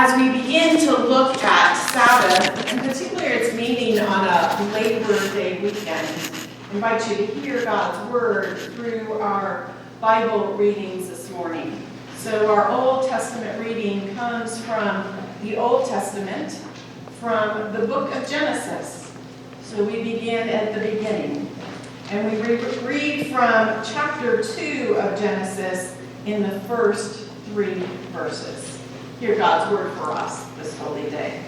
as we begin to look at Sabbath, and particularly its meaning on a Labor Day weekend, I invite you to hear God's Word through our Bible readings this morning. So our Old Testament reading comes from the Old Testament, from the book of Genesis. So we begin at the beginning. And we read from chapter 2 of Genesis in the first 3 verses. Hear God's word for us this holy day.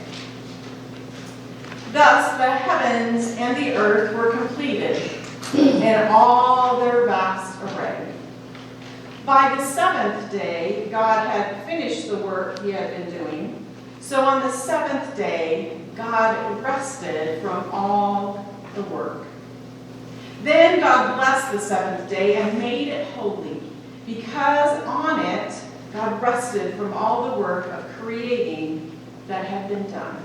Thus the heavens and the earth were completed in all their vast array. By the 7th day, God had finished the work he had been doing. So on the 7th day, God rested from all the work. Then God blessed the 7th day and made it holy, because on it God rested from all the work of creating that had been done.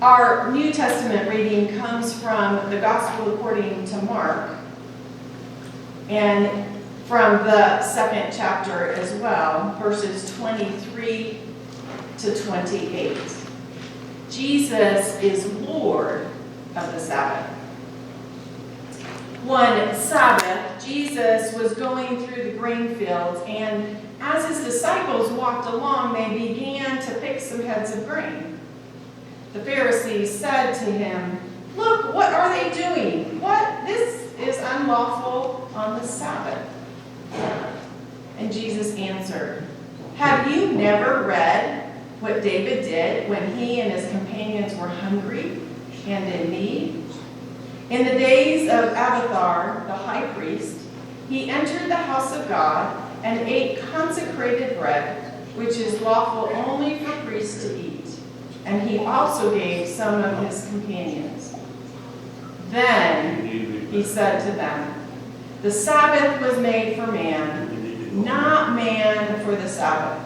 Our New Testament reading comes from the Gospel according to Mark, and from the 2nd chapter as well, verses 23 to 28. Jesus is Lord of the Sabbath. One Sabbath, Jesus was going through the grain fields, and as his disciples walked along, they began to pick some heads of grain. The Pharisees said to him, "Look, what are they doing? This is unlawful on the Sabbath." And Jesus answered, "Have you never read what David did when he and his companions were hungry and in need? In the days of Abiathar, the high priest, he entered the house of God and ate consecrated bread, which is lawful only for priests to eat. And he also gave some of his companions. Then he said to them, 'The Sabbath was made for man, not man for the Sabbath.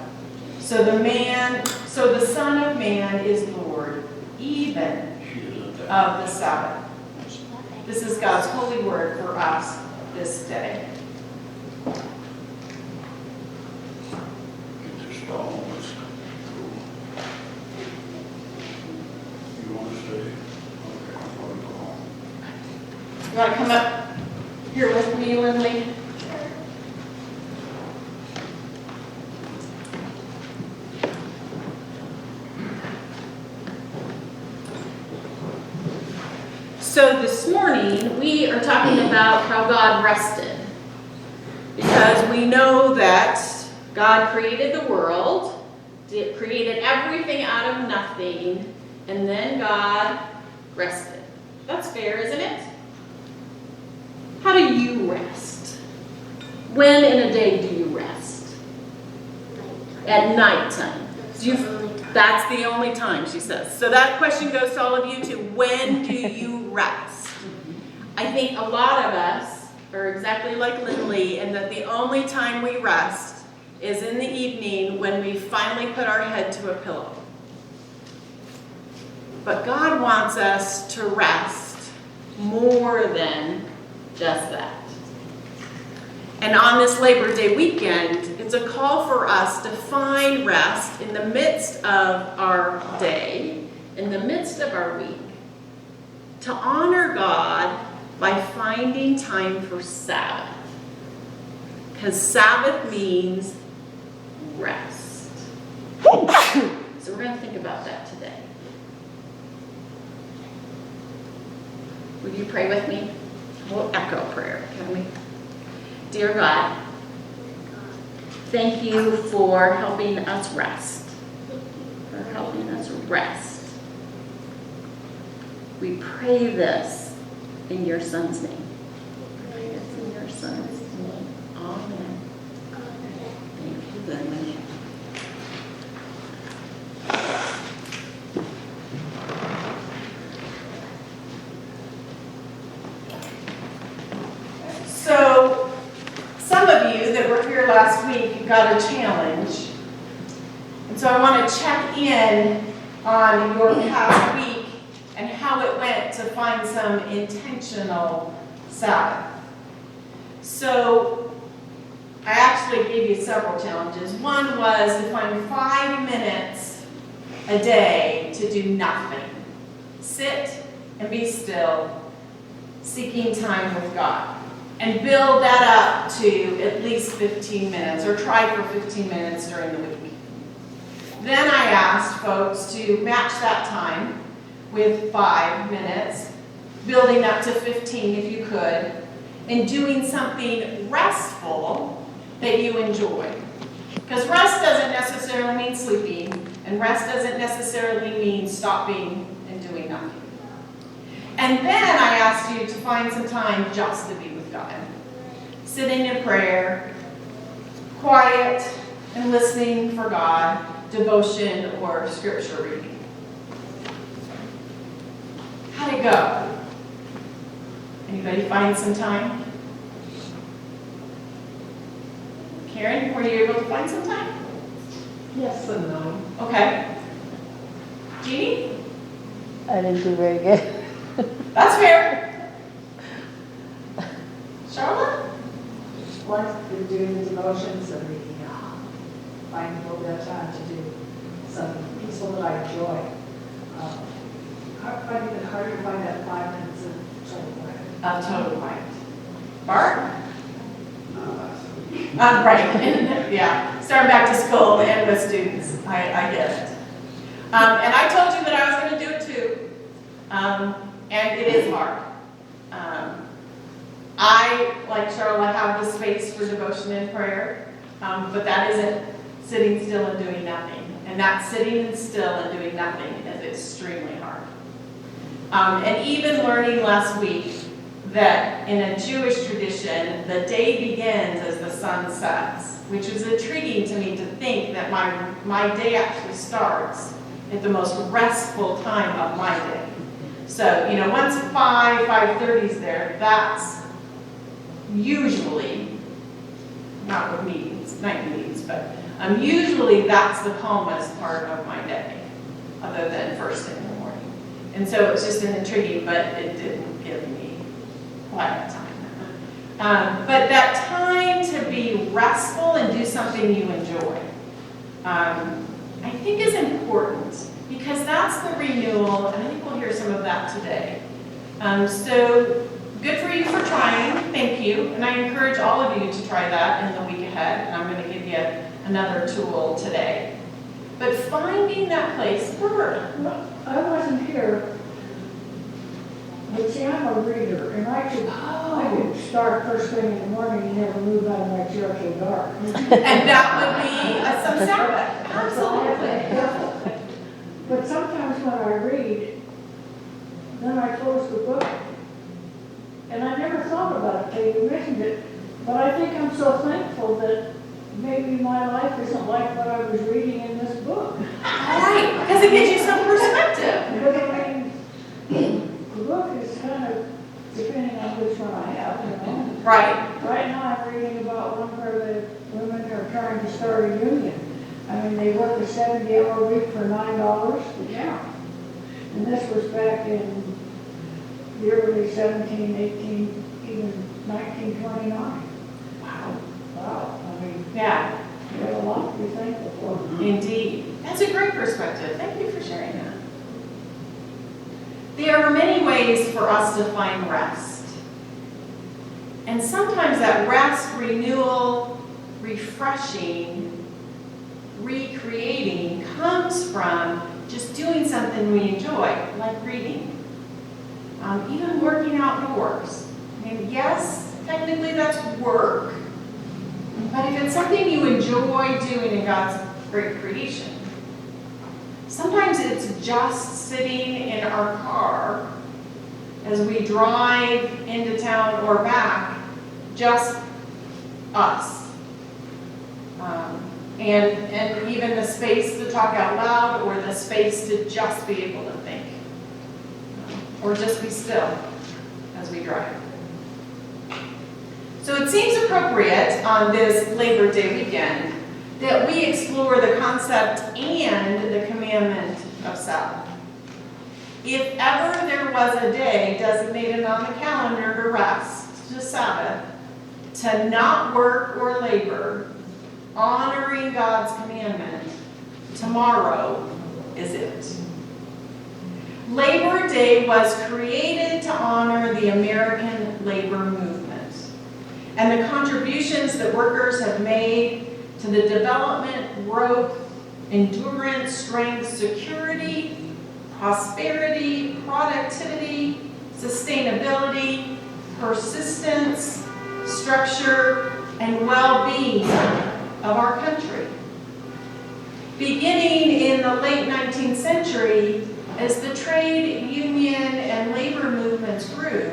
So the Son of Man is Lord, even of the Sabbath.'" This is God's holy word for us this day. You want to stay? Okay, I want to go home. You want to come up here with me, Lindley? So this morning, we are talking about how God rested. Because we know that God created the world, created everything out of nothing, and then God rested. That's fair, isn't it? How do you rest? When in a day do you rest? At nighttime. That's the only time, she says. So that question goes to all of you too. When do you rest? I think a lot of us are exactly like Lindley in that the only time we rest is in the evening when we finally put our head to a pillow. But God wants us to rest more than just that. And on this Labor Day weekend, it's a call for us to find rest in the midst of our day, in the midst of our week, to honor God by finding time for Sabbath. Because Sabbath means rest. So we're going to think about that today. Would you pray with me? We'll echo prayer, can we? Dear God, thank you for helping us rest. We pray this in your Son's name. Amen. Thank you, Lynn. So, some of you that were here last week got a challenge. And so I want to check in on your past week and how it went to find some intentional Sabbath. So I actually gave you several challenges. One was to find 5 minutes a day to do nothing. Sit and be still, seeking time with God. And build that up to at least 15 minutes, or try for 15 minutes during the week. Then I asked folks to match that time with 5 minutes, building up to 15 if you could, and doing something restful that you enjoy. Because rest doesn't necessarily mean sleeping, and rest doesn't necessarily mean stopping and doing nothing. And then I asked you to find some time just to be with God. Sitting in prayer, quiet and listening for God, devotion or scripture reading. How'd it go? Anybody find some time? Karen, were you able to find some time? Yes and no. Okay. Jeannie? I didn't do very good. That's fair. Charlotte? Like the doing the devotions and the, find a little bit of time to do something peaceful that I enjoy. I find it harder to find that 5 minutes of total quiet. Of total quiet. Bart? No, that's. Right. Yeah. Starting back to school and with students. I get it. And I told you that I was going to do it too. And it is hard. I, like Charlotte, have the space for devotion and prayer, but that isn't sitting still and doing nothing. And that sitting still and doing nothing is extremely hard. And even learning last week that in a Jewish tradition, the day begins as the sun sets, which was intriguing to me to think that my day actually starts at the most restful time of my day. So, once 5:30 is there, that's usually, not with meetings, night meetings, but usually that's the calmest part of my day, other than first thing in the morning. And so it was just an intriguing, but it didn't give me quiet time. But that time to be restful and do something you enjoy, I think is important, because that's the renewal, and I think we'll hear some of that today. So good for you for trying, thank you, and I encourage all of you to try that in the week ahead, and I'm going to give you another tool today. But finding that place, Roberta. Well, I wasn't here, but see, I'm a reader, and I could start first thing in the morning and never move out of my chair till dark. And that would be some Sabbath, absolutely. But sometimes when I read, then I close the book, and I never thought about it till you mentioned it, but I think I'm so thankful that maybe my life isn't like what I was reading in this book. Right, because it gives you some perspective. Because I mean, the book is kind of, depending on which one I have, Right. Right now I'm reading about one where the women are trying to start a union. I mean, they work a 70-hour week for $9. Yeah. And this was back in the early 17, 18, even 1929. Wow. Wow. I mean, Yeah, we have a lot to be thankful for. indeed. That's a great perspective. Thank you for sharing that. There are many ways for us to find rest. And sometimes that rest, renewal, refreshing, recreating comes from just doing something we enjoy, like reading. Even working outdoors. I mean, yes, technically that's work, but if it's something you enjoy doing in God's great creation, sometimes it's just sitting in our car as we drive into town or back, just us. And even the space to talk out loud, or the space to just be able to think. Or just be still as we drive. So it seems appropriate on this Labor Day weekend that we explore the concept and the commandment of Sabbath. If ever there was a day designated on the calendar to rest, to Sabbath, to not work or labor, honoring God's commandment, tomorrow is it. Labor Day was created to honor the American labor movement and the contributions that workers have made to the development, growth, endurance, strength, security, prosperity, productivity, sustainability, persistence, structure, and well-being of our country. Beginning in the late 19th century, as the trade union and labor movements grew,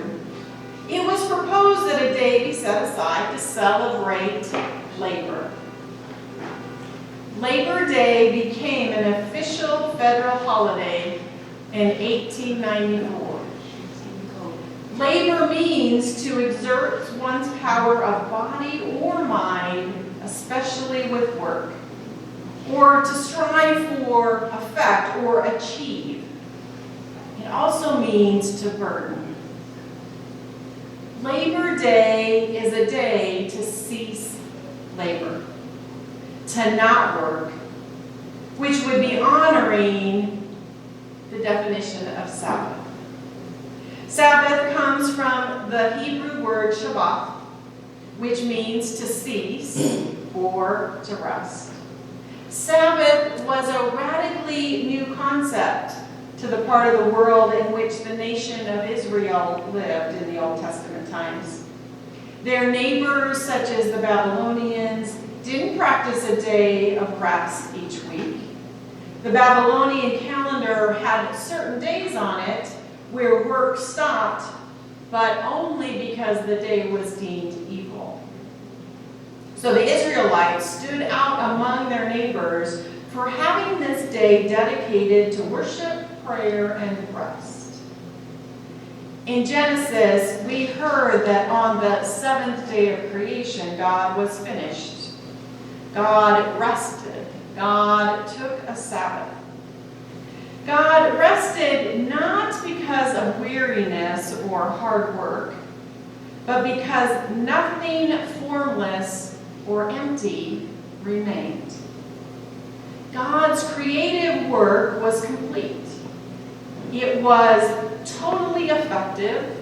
it was proposed that a day be set aside to celebrate labor. Labor Day became an official federal holiday in 1894. Labor means to exert one's power of body or mind, especially with work, or to strive for, affect, or achieve. It also means to burden. Labor Day is a day to cease labor, to not work, which would be honoring the definition of Sabbath. Sabbath comes from the Hebrew word Shabbat, which means to cease or to rest. Sabbath was a radically new concept to the part of the world in which the nation of Israel lived in the Old Testament times. Their neighbors, such as the Babylonians, didn't practice a day of rest each week. The Babylonian calendar had certain days on it where work stopped, but only because the day was deemed evil. So the Israelites stood out among their neighbors for having this day dedicated to worship, prayer, and rest. In Genesis, we heard that on the seventh day of creation, God was finished. God rested. God took a Sabbath. God rested not because of weariness or hard work, but because nothing formless or empty remained. God's creative work was complete. It was totally effective,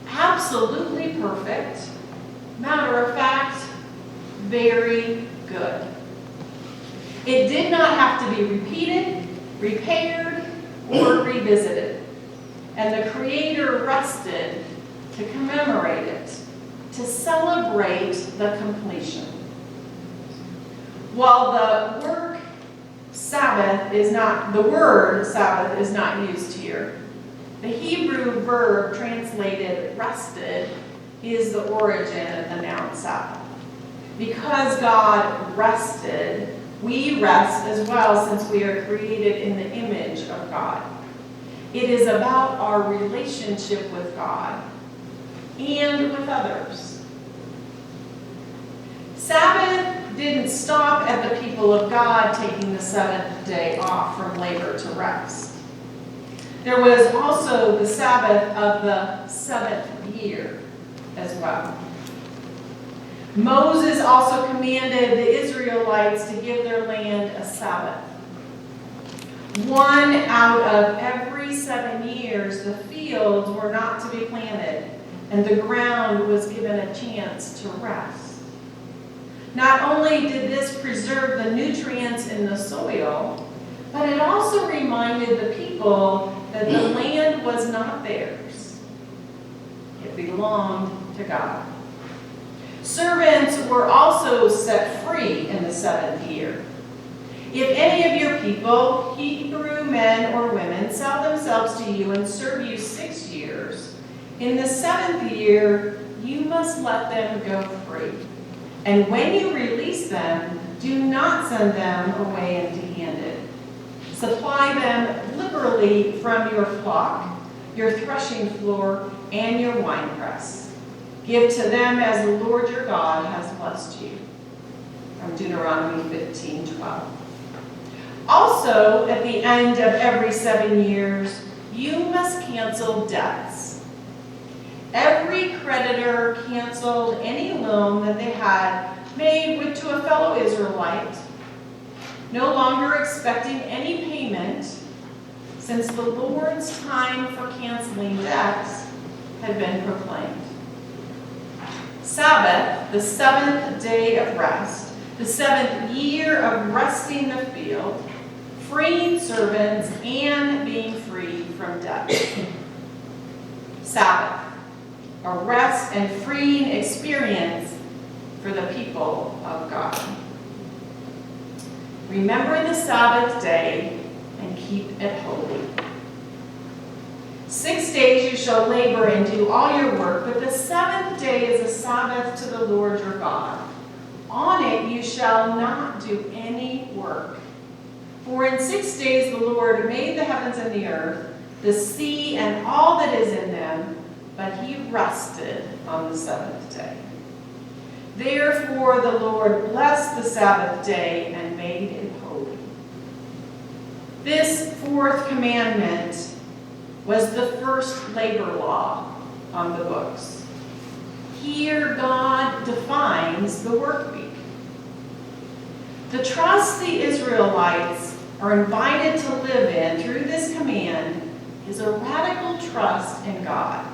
absolutely perfect, matter of fact, very good. It did not have to be repeated, repaired, or revisited. And the Creator rested to commemorate it, to celebrate the completion. While the word Sabbath is not used here, the Hebrew verb translated rested is the origin of the noun Sabbath. Because God rested, we rest as well, since we are created in the image of God. It is about our relationship with God and with others. Sabbath didn't stop at the people of God taking the seventh day off from labor to rest. There was also the Sabbath of the seventh year as well. Moses also commanded the Israelites to give their land a Sabbath. 1 out of every 7 years, the fields were not to be planted, and the ground was given a chance to rest. Not only did this preserve the nutrients in the soil, but it also reminded the people that the land was not theirs. It belonged to God. Servants were also set free in the seventh year. If any of your people, Hebrew men or women, sell themselves to you and serve you 6 years, in the seventh year you must let them go free. And when you release them, do not send them away empty-handed. Supply them liberally from your flock, your threshing floor, and your winepress. Give to them as the Lord your God has blessed you. From Deuteronomy 15:12. Also, at the end of every 7 years, you must cancel debts. Every creditor canceled any loan that they had made to a fellow Israelite, no longer expecting any payment, since the Lord's time for canceling debts had been proclaimed. Sabbath, the seventh day of rest, the seventh year of resting the field, freeing servants, and being free from debt. Sabbath, a rest and freeing experience for the people of God. Remember the Sabbath day and keep it holy. 6 days you shall labor and do all your work, but the seventh day is a Sabbath to the Lord your God. On it you shall not do any work. For in 6 days the Lord made the heavens and the earth, the sea and all that is in them, but he rested on the seventh day. Therefore the Lord blessed the Sabbath day and made it holy. This fourth commandment was the first labor law on the books. Here God defines the work week. The trust the Israelites are invited to live in through this command is a radical trust in God.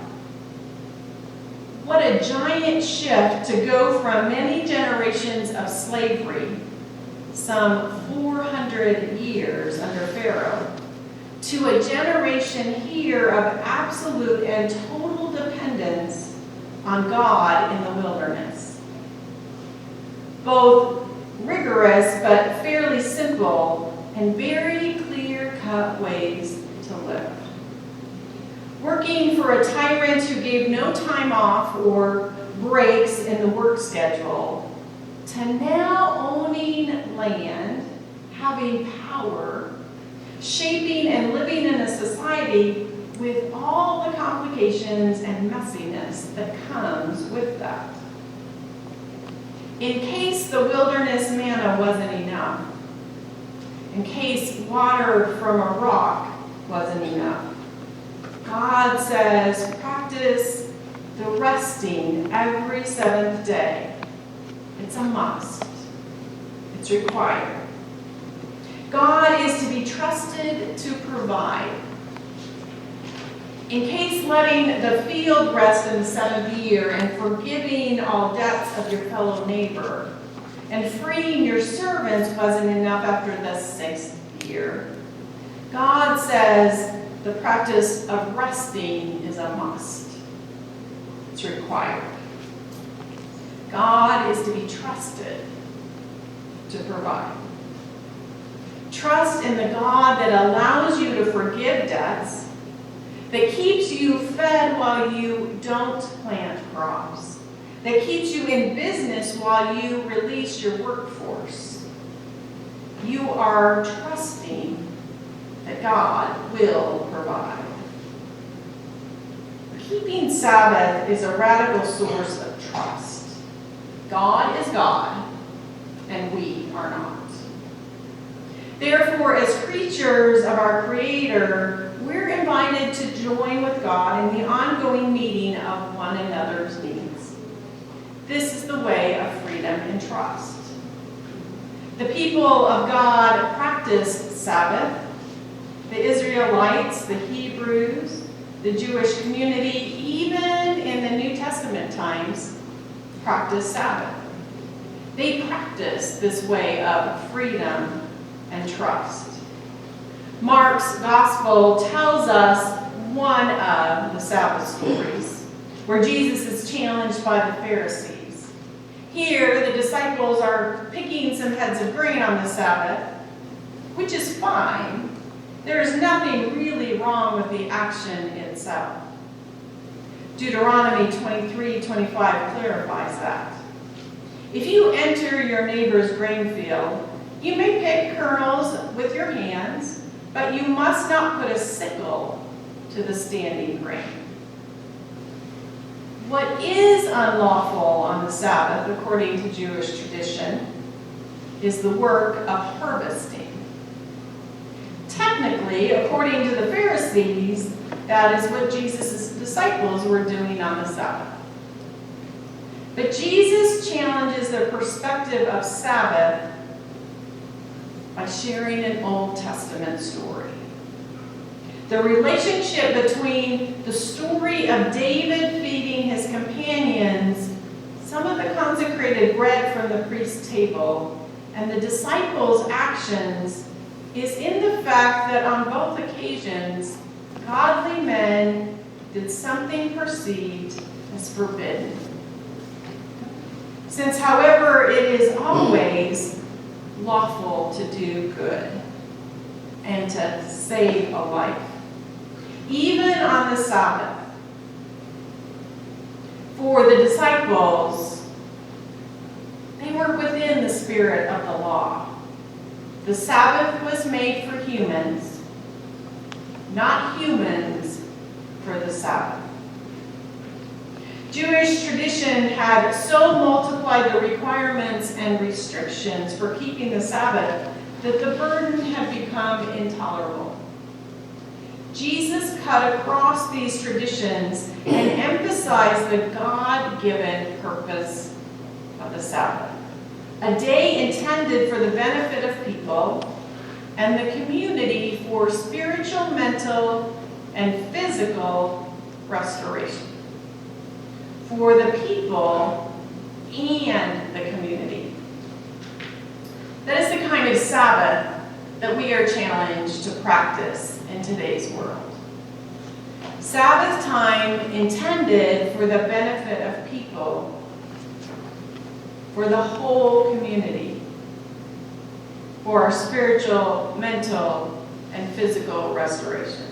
What a giant shift to go from many generations of slavery, some 400 years under Pharaoh, to a generation here of absolute and total dependence on God in the wilderness. Both rigorous but fairly simple and very clear-cut ways to live. Working for a tyrant who gave no time off or breaks in the work schedule, to now owning land, having power, shaping and living in a society with all the complications and messiness that comes with that. In case the wilderness manna wasn't enough, in case water from a rock wasn't enough, God says, practice the resting every seventh day. It's a must. It's required. God is to be trusted to provide. In case letting the field rest in the seventh year and forgiving all debts of your fellow neighbor and freeing your servants wasn't enough after the sixth year, God says the practice of resting is a must. It's required. God is to be trusted to provide. Trust in the God that allows you to forgive debts, that keeps you fed while you don't plant crops, that keeps you in business while you release your workforce. You are trusting that God will provide. Keeping Sabbath is a radical source of trust. God is God, and we are not. Therefore, as creatures of our Creator, we're invited to join with God in the ongoing meeting of one another's needs. This is the way of freedom and trust. The people of God practiced Sabbath. The Israelites, the Hebrews, the Jewish community, even in the New Testament times, practiced Sabbath. They practiced this way of freedom and trust. Mark's gospel tells us one of the Sabbath stories where Jesus is challenged by the Pharisees. Here, the disciples are picking some heads of grain on the Sabbath, which is fine. There is nothing really wrong with the action itself. Deuteronomy 23:25 clarifies that. If you enter your neighbor's grain field, you may pick kernels with your hands, but you must not put a sickle to the standing grain. What is unlawful on the Sabbath, according to Jewish tradition, is the work of harvesting. Technically, according to the Pharisees, that is what Jesus' disciples were doing on the Sabbath. But Jesus challenges their perspective of Sabbath by sharing an Old Testament story. The relationship between the story of David feeding his companions some of the consecrated bread from the priest's table and the disciples' actions is in the fact that on both occasions, godly men did something perceived as forbidden. Since, however, it is always lawful to do good and to save a life, even on the Sabbath. For the disciples, they were within the spirit of the law. The Sabbath was made for humans, not humans for the Sabbath. Jewish tradition had so multiplied the requirements and restrictions for keeping the Sabbath that the burden had become intolerable. Jesus cut across these traditions and emphasized the God-given purpose of the Sabbath, a day intended for the benefit of people and the community for spiritual, mental, and physical restoration. For the people and the community. That is the kind of Sabbath that we are challenged to practice in today's world. Sabbath time intended for the benefit of people, for the whole community, for our spiritual, mental, and physical restoration.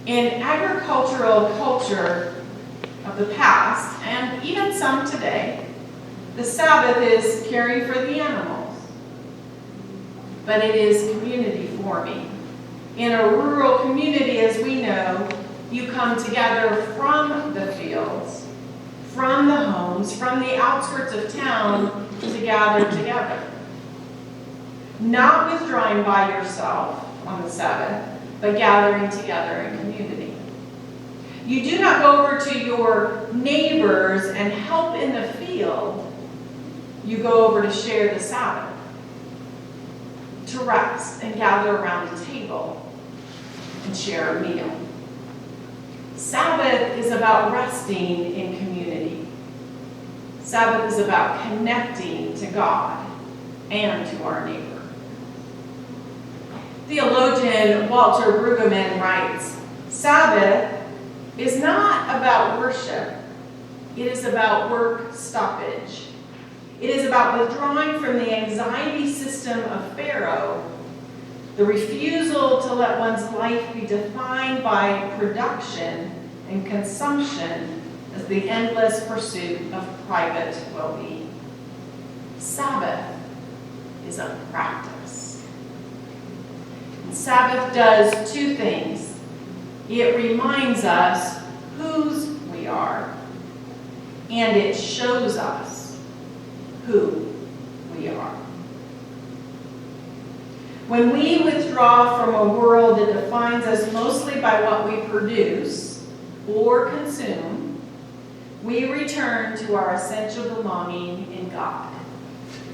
In agricultural culture of the past, and even some today, the Sabbath is caring for the animals, but it is community forming. In a rural community, as we know, you come together from the fields, from the homes, from the outskirts of town to gather together. Not withdrawing by yourself on the Sabbath, but gathering together in community. You do not go over to your neighbors and help in the field. You go over to share the Sabbath, to rest and gather around a table and share a meal. Sabbath is about resting in community. Sabbath is about connecting to God and to our neighbor. Theologian Walter Brueggemann writes, Sabbath is not about worship. It is about work stoppage. It is about withdrawing from the anxiety system of Pharaoh, the refusal to let one's life be defined by production and consumption as the endless pursuit of private well-being. Sabbath is a practice. And Sabbath does two things. It reminds us whose we are, and it shows us who we are. When we withdraw from a world that defines us mostly by what we produce or consume, we return to our essential belonging in God,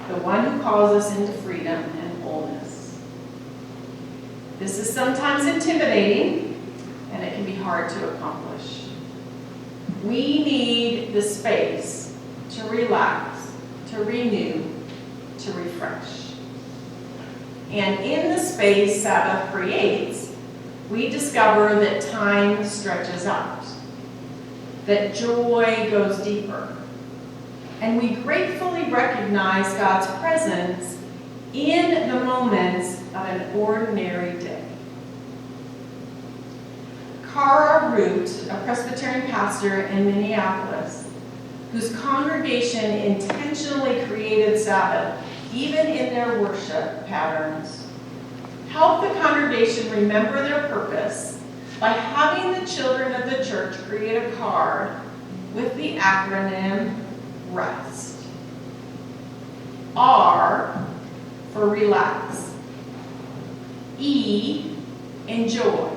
the one who calls us into freedom and wholeness. This is sometimes intimidating, and it can be hard to accomplish. We need the space to relax, to renew, to refresh. And in the space Sabbath creates, we discover that time stretches out, that joy goes deeper, and we gratefully recognize God's presence in the moments of an ordinary day. Cara Root, a Presbyterian pastor in Minneapolis, whose congregation intentionally created Sabbath, even in their worship patterns, helped the congregation remember their purpose by having the children of the church create a card with the acronym REST. R for relax. E, enjoy.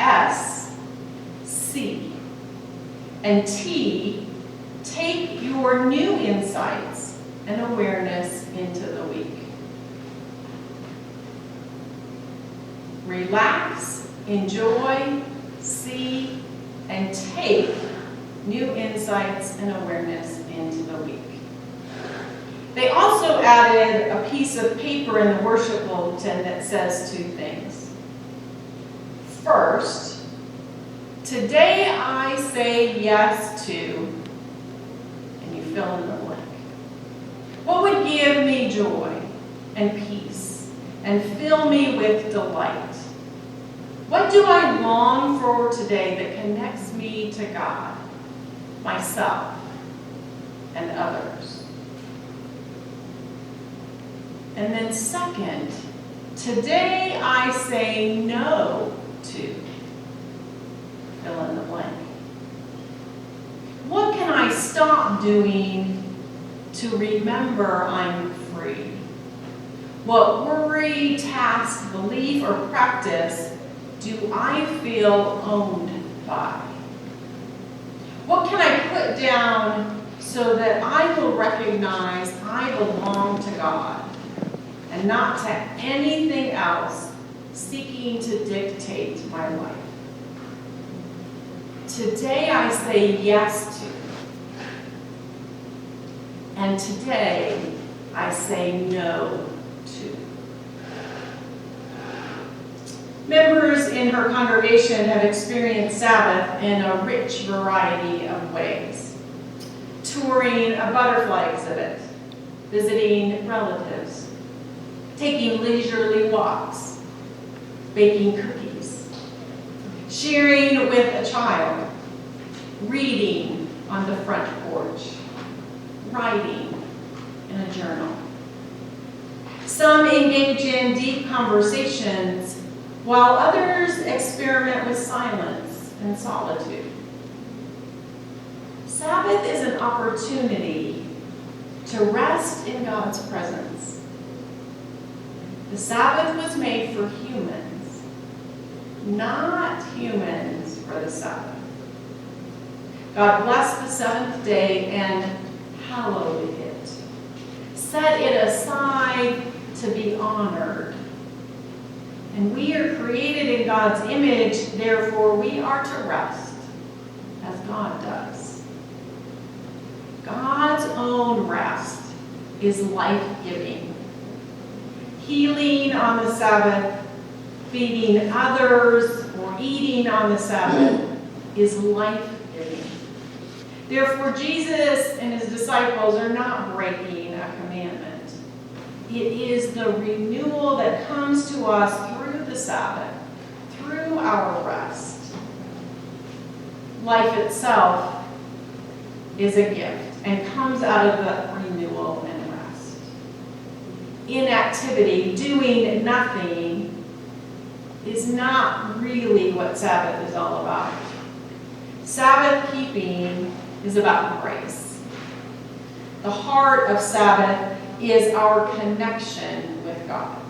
S, see. And T, take your new insights and awareness into the week. Relax, enjoy, see, and take new insights and awareness into the week. They also added a piece of paper in the worship bulletin that says two things. First, today I say yes to, and you fill in the blank. What would give me joy and peace and fill me with delight? What do I long for today that connects me to God, myself, and others? And then second, today I say no to, fill in the blank. What can I stop doing to remember I'm free? What worry, task, belief, or practice do I feel owned by? What can I put down so that I will recognize I belong to God and not to anything else seeking to dictate my life? Today I say yes to, and today I say no to. Members in her congregation have experienced Sabbath in a rich variety of ways. Touring a butterfly exhibit, visiting relatives, taking leisurely walks, baking cookies, sharing with a child, reading on the front porch, writing in a journal. Some engage in deep conversations, while others experiment with silence and solitude. Sabbath is an opportunity to rest in God's presence. The Sabbath was made for humans, not humans for the Sabbath. God blessed the seventh day and hallowed it, set it aside to be honored. And we are created in God's image, therefore we are to rest as God does. God's own rest is life-giving. Healing on the Sabbath, feeding others, or eating on the Sabbath is life-giving. Therefore, Jesus and his disciples are not breaking a commandment. It is the renewal that comes to us through the Sabbath, through our rest. Life itself is a gift and comes out of the renewal and rest. Inactivity, doing nothing, is not really what Sabbath is all about. Sabbath keeping is about grace. The heart of Sabbath is our connection with God,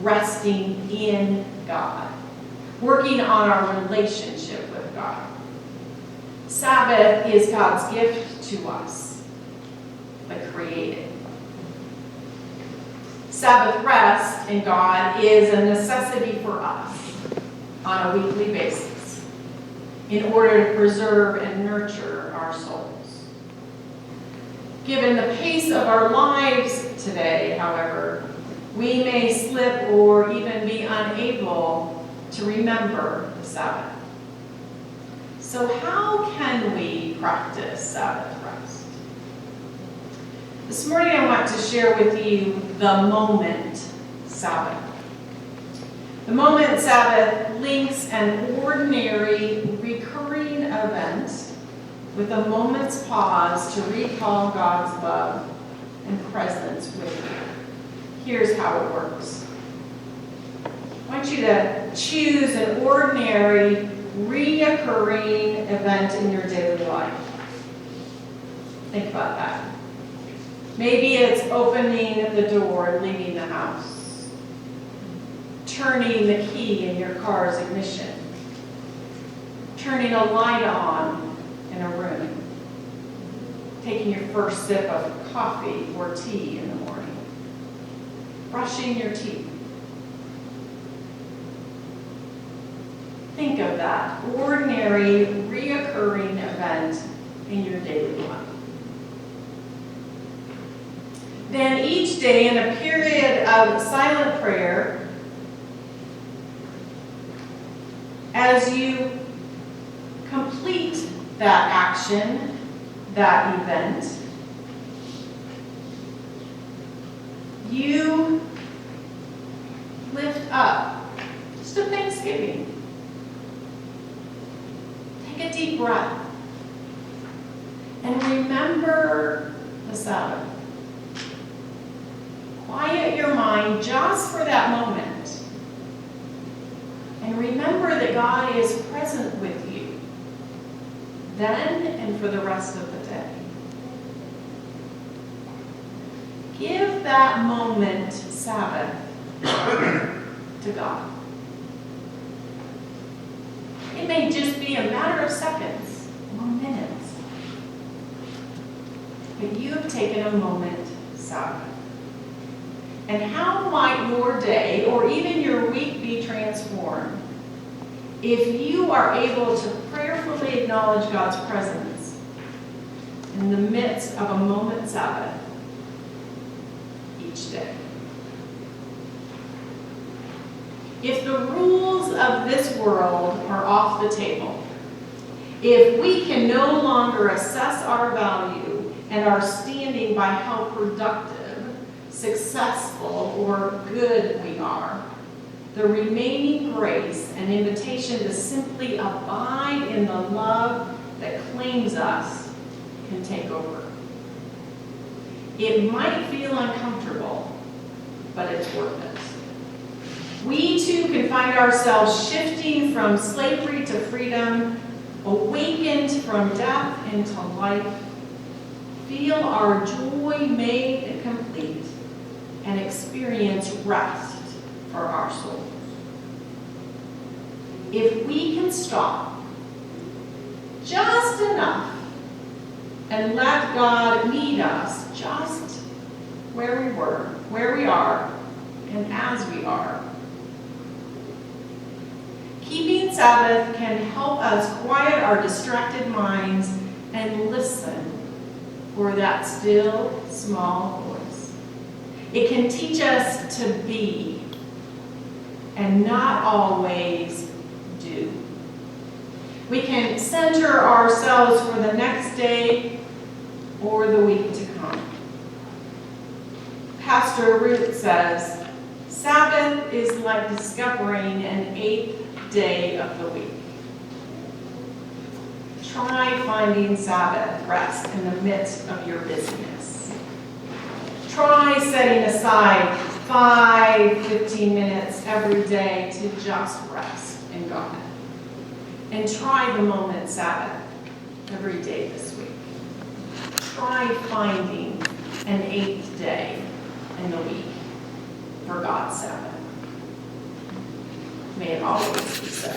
resting in God, working on our relationship with God. Sabbath is God's gift to us, the created. Sabbath rest in God is a necessity for us on a weekly basis in order to preserve and nurture our souls. Given the pace of our lives today, however, we may slip or even be unable to remember the Sabbath. So how can we practice Sabbath rest? This morning I want to share with you the moment Sabbath. The moment Sabbath links an ordinary, recurring event with a moment's pause to recall God's love and presence with you. Here's how it works. I want you to choose an ordinary, reoccurring event in your daily life. Think about that. Maybe it's opening the door and leaving the house, turning the key in your car's ignition, turning a light on in a room, taking your first sip of coffee or tea in the morning, brushing your teeth. Think of that ordinary, reoccurring event in your daily life. Then each day in a period of silent prayer, as you complete that action, that event, you lift up just a thanksgiving. Take a deep breath and remember the Sabbath. Quiet your mind just for that moment. And remember that God is present with you then and for the rest of the day. Give that moment, Sabbath, to God. It may just be a matter of seconds or minutes, but you have taken a moment, Sabbath. And how might your day or even your week be transformed if you are able to prayerfully acknowledge God's presence in the midst of a moment Sabbath each day? If the rules of this world are off the table, if we can no longer assess our value and our standing by how productive, successful, or good we are, the remaining grace and invitation to simply abide in the love that claims us can take over. It might feel uncomfortable, but it's worth it. We too can find ourselves shifting from slavery to freedom, awakened from death into life, feel our joy made complete, and experience rest for our souls. If we can stop just enough and let God meet us just where we were, where we are, and as we are, keeping Sabbath can help us quiet our distracted minds and listen for that still, small voice. It can teach us to be and not always do. We can center ourselves for the next day or the week to come. Pastor Ruth says, Sabbath is like discovering an 8th day of the week. Try finding Sabbath rest in the midst of your busyness. Try setting aside 15 minutes every day to just rest in God. And try the moment Sabbath every day this week. Try finding an 8th day in the week for God's Sabbath. May it always be so.